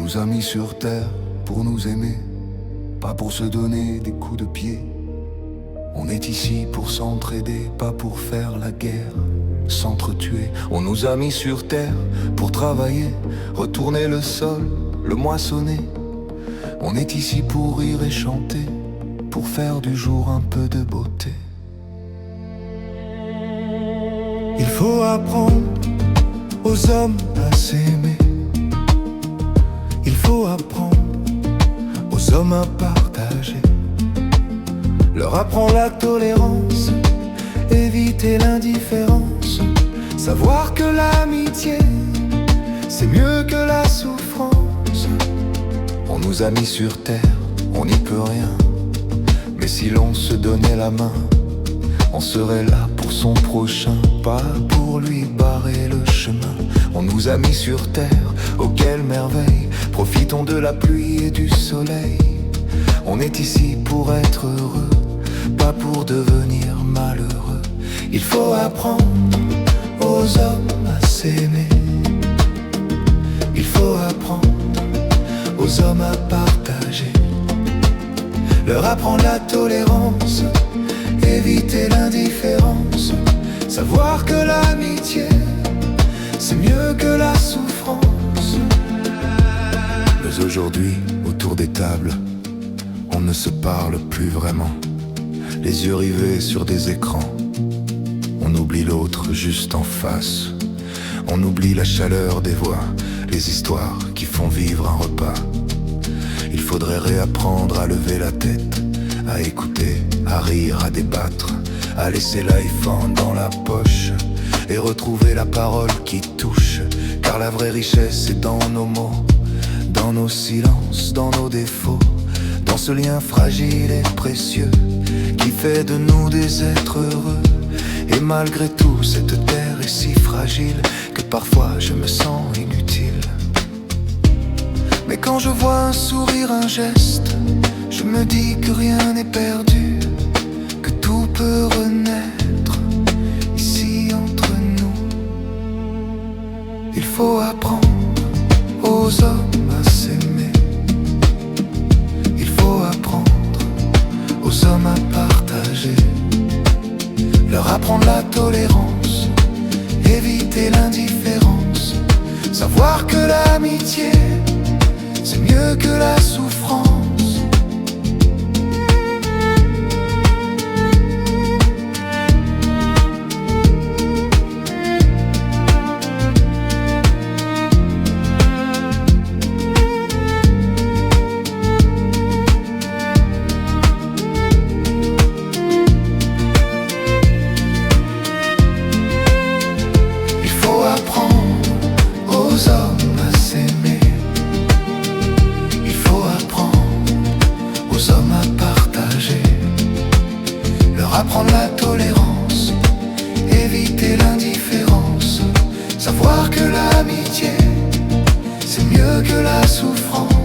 nous a mis sur terre pour nous aimer, pas pour se donner des coups de pied. On est ici pour s'entraider, pas pour faire la guerre, s'entretuer. On nous a mis sur terre pour travailler, retourner le sol, le moissonner. On est ici pour rire et chanter, pour faire du jour un peu de beauté. Il faut apprendre aux hommes à s'aimer. Il faut apprendre aux hommes à partager. Leur apprendre la tolérance, éviter l'indifférence. Savoir que l'amitié, c'est mieux que la souffrance. On nous a mis sur terre, on n'y peut rien. Mais si l'on se donnait la main, on serait là pour son prochain, pas pour lui barrer le chemin. On nous a mis sur terre, oh quelle merveille. Profitons de la pluie et du soleil. On est ici pour être heureux, pas pour devenir malheureux. Il faut apprendre aux hommes à s'aimer. Il faut apprendre aux hommes à partager. Leur apprendre la tolérance, éviter l'indifférence. Savoir que l'amitié, c'est mieux que la souffrance. Mais aujourd'hui, autour des tables, on ne se parle plus vraiment. Les yeux rivés sur des écrans, on oublie l'autre juste en face. On oublie la chaleur des voix, les histoires qui font vivre un repas. Il faudrait réapprendre à lever la tête, à écouter, à rire, à débattre, à laisser l'iPhone dans la poche et retrouver la parole qui touche. Car la vraie richesse est dans nos mots, dans nos silences, dans nos défauts, dans ce lien fragile et précieux qui fait de nous des êtres heureux. Et malgré tout, cette terre est si fragile que parfois je me sens inutile. Mais quand je vois un sourire, un geste, je me dis que rien n'est perdu, que tout peut renaître ici entre nous. Il faut apprendre aux hommes à s'aimer. Il faut apprendre aux hommes à partager. Leur apprendre la tolérance, éviter l'indifférence. Savoir que l'amitié, c'est mieux que la souffrance. Il faut apprendre aux hommes à s'aimer. Il faut apprendre aux hommes à partager. Leur apprendre la tolérance, éviter l'indifférence. Savoir que l'amitié, c'est mieux que la souffrance.